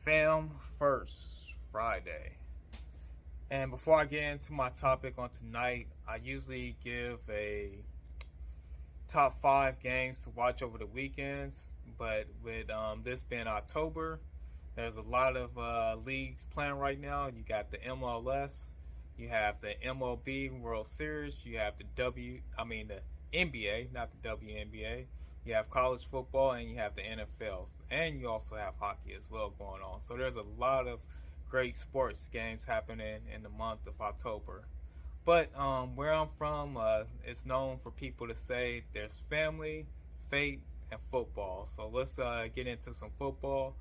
Fam First Friday. And before I get into my topic on tonight, I usually give a top 5 games to watch over the weekends. But with this being October, there's a lot of leagues playing right now. You got the MLS, you have the MLB World Series, you have the NBA, not the WNBA. You have college football and you have the NFL, and you also have hockey as well going on. So there's a lot of great sports games happening in the month of October. But where I'm from, it's known for people to say there's family, faith, and football. So let's get into some football.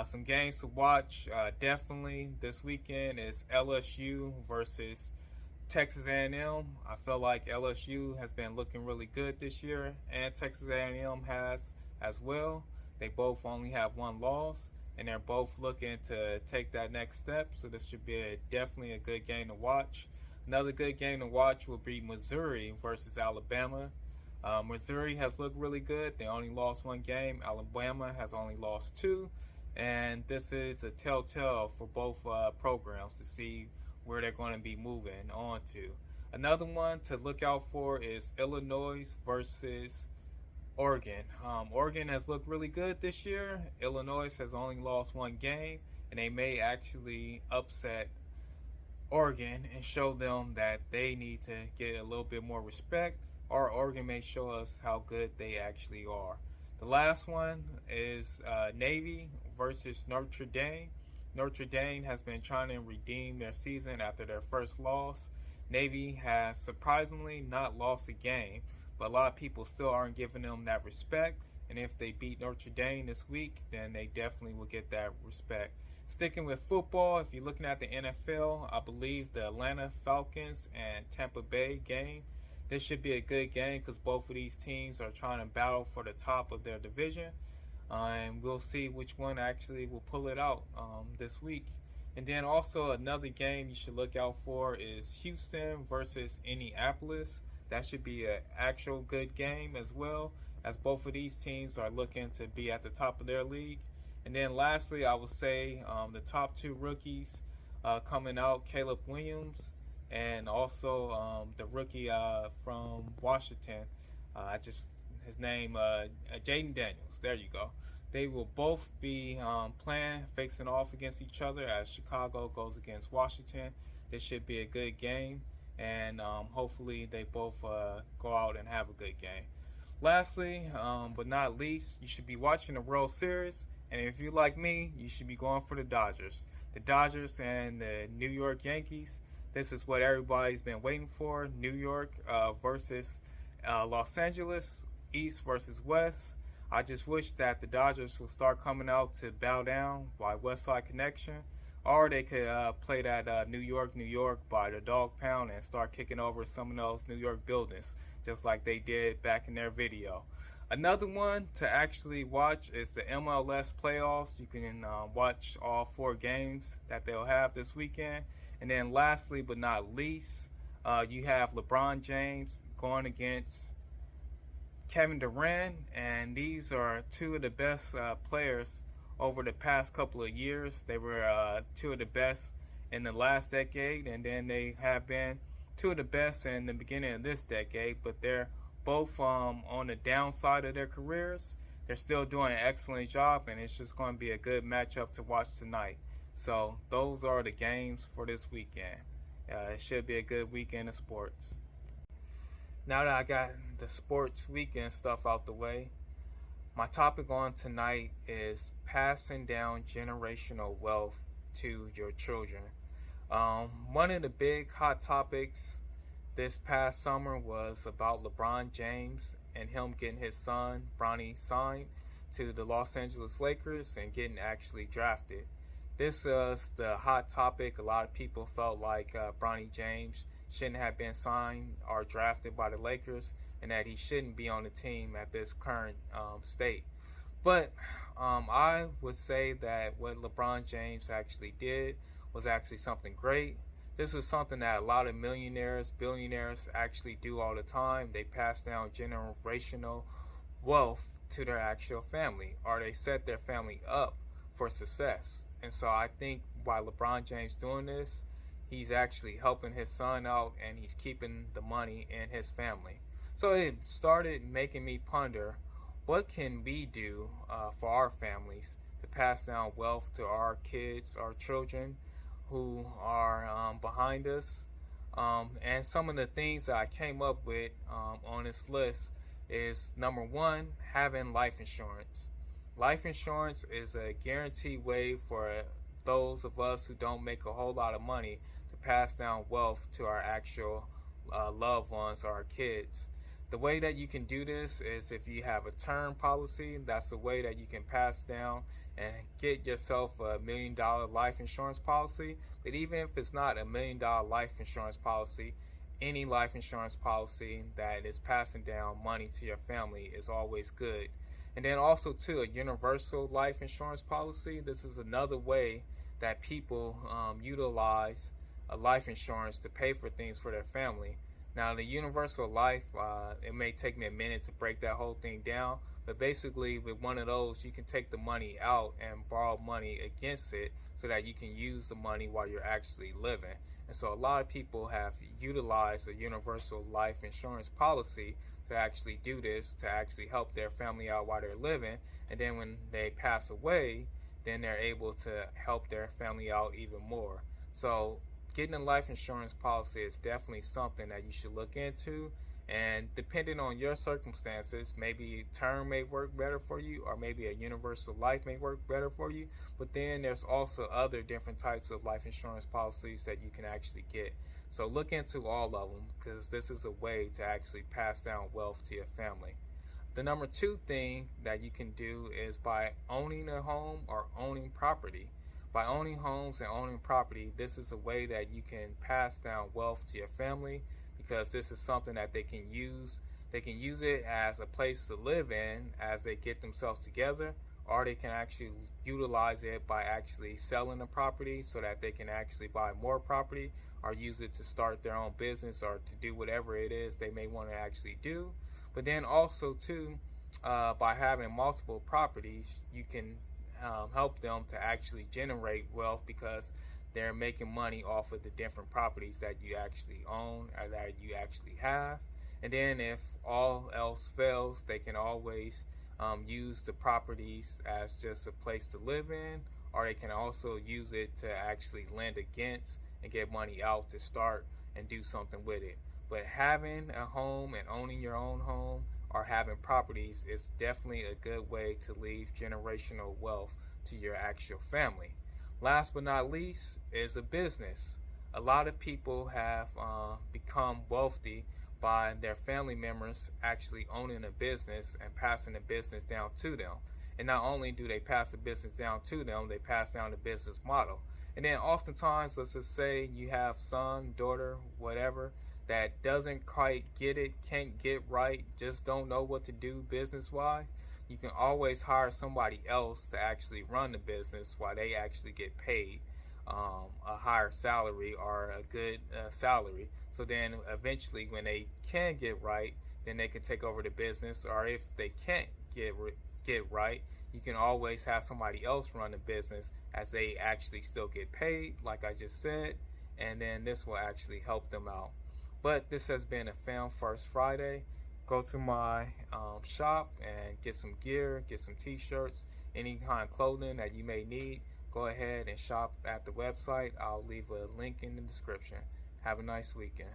Some games to watch. Definitely this weekend is LSU versus Texas A&M. I feel like LSU has been looking really good this year, and Texas A&M has as well. They both only have one loss, and they're both looking to take that next step. So this should be definitely a good game to watch. Another good game to watch will be Missouri versus Alabama. Missouri has looked really good. They only lost one game. Alabama has only lost two. And this is a telltale for both programs to see where they're going to be moving on to. Another one to look out for is Illinois versus Oregon. Oregon has looked really good this year. Illinois has only lost one game, and they may actually upset Oregon and show them that they need to get a little bit more respect, or Oregon may show us how good they actually are. The last one is Navy versus Notre Dame. Notre Dame has been trying to redeem their season after their first loss. Navy has surprisingly not lost a game, but a lot of people still aren't giving them that respect. And if they beat Notre Dame this week, then they definitely will get that respect. Sticking with football, if you're looking at the NFL, I believe the Atlanta Falcons and Tampa Bay game, this should be a good game because both of these teams are trying to battle for the top of their division. And we'll see which one actually will pull it out this week. And then also another game you should look out for is Houston versus Indianapolis. That should be an actual good game as well, as both of these teams are looking to be at the top of their league. And then lastly, I would say the top two rookies coming out, Caleb Williams, and also the rookie from Washington. His name, Jaden Daniels. There you go. They will both be facing off against each other as Chicago goes against Washington. This should be a good game, and hopefully they both go out and have a good game. Lastly, but not least, you should be watching the World Series. And if you like me, you should be going for the Dodgers. The Dodgers and the New York Yankees. This is what everybody's been waiting for. New York versus Los Angeles, East versus West. I just wish that the Dodgers will start coming out to bow down by West Side Connection. Or they could play that New York, New York by the Dog Pound and start kicking over some of those New York buildings, just like they did back in their video. Another one to actually watch is the MLS playoffs. You can watch all 4 games that they'll have this weekend. And then lastly but not least, you have LeBron James going against Kevin Durant. And these are two of the best players over the past couple of years. They were two of the best in the last decade, and then they have been two of the best in the beginning of this decade, but they're both on the downside of their careers. They're still doing an excellent job, and it's just going to be a good matchup to watch tonight. So those are the games for this weekend. It should be a good weekend of sports. Now that I got the sports weekend stuff out the way, my topic on tonight is passing down generational wealth to your children. One of the big hot topics this past summer was about LeBron James and him getting his son, Bronny, signed to the Los Angeles Lakers and getting actually drafted. This was the hot topic. A lot of people felt like Bronny James shouldn't have been signed or drafted by the Lakers and that he shouldn't be on the team at this current state. But I would say that what LeBron James actually did was actually something great. This is something that a lot of millionaires, billionaires actually do all the time. They pass down generational wealth to their actual family, or they set their family up for success. And so I think by LeBron James doing this, he's actually helping his son out and he's keeping the money in his family. So it started making me ponder, what can we do for our families to pass down wealth to our kids, our children who are behind us? And some of the things that I came up with on this list is number one, having life insurance. Life insurance is a guaranteed way for those of us who don't make a whole lot of money to pass down wealth to our actual loved ones, our kids. The way that you can do this is if you have a term policy, that's the way that you can pass down and get yourself $1 million life insurance policy. But even if it's not $1 million life insurance policy, any life insurance policy that is passing down money to your family is always good. And then also too, a universal life insurance policy. This is another way that people utilize a life insurance to pay for things for their family. Now, the universal life, it may take me a minute to break that whole thing down, but basically with one of those, you can take the money out and borrow money against it so that you can use the money while you're actually living. And so a lot of people have utilized a universal life insurance policy to actually do this, to actually help their family out while they're living. And then when they pass away, then they're able to help their family out even more. So getting a life insurance policy is definitely something that you should look into. And depending on your circumstances, maybe term may work better for you, or maybe a universal life may work better for you. But then there's also other different types of life insurance policies that you can actually get. So look into all of them, because this is a way to actually pass down wealth to your family. The number two thing that you can do is by owning a home or owning property. By owning homes and owning property, this is a way that you can pass down wealth to your family, because this is something that they can use. They can use it as a place to live in as they get themselves together, or they can actually utilize it by actually selling the property so that they can actually buy more property, or use it to start their own business or to do whatever it is they may want to actually do. But then also too, by having multiple properties, you can help them to actually generate wealth, because they're making money off of the different properties that you actually own or that you actually have. And then if all else fails, they can always use the properties as just a place to live in, or they can also use it to actually lend against and get money out to start and do something with it. But having a home and owning your own home or having properties is definitely a good way to leave generational wealth to your actual family. Last but not least is a business. A lot of people have become wealthy by their family members actually owning a business and passing the business down to them. And not only do they pass the business down to them, they pass down the business model. And then oftentimes, let's just say you have son, daughter, whatever, that doesn't quite get it, can't get right, just don't know what to do business-wise. You can always hire somebody else to actually run the business while they actually get paid a higher salary or a good salary. So then eventually when they can get right, then they can take over the business. Or if they can't get right, you can always have somebody else run the business as they actually still get paid, like I just said, and then this will actually help them out. But this has been a Film First Friday. Go to my shop and get some gear, get some t-shirts, any kind of clothing that you may need. Go ahead and shop at the website. I'll leave a link in the description. Have a nice weekend.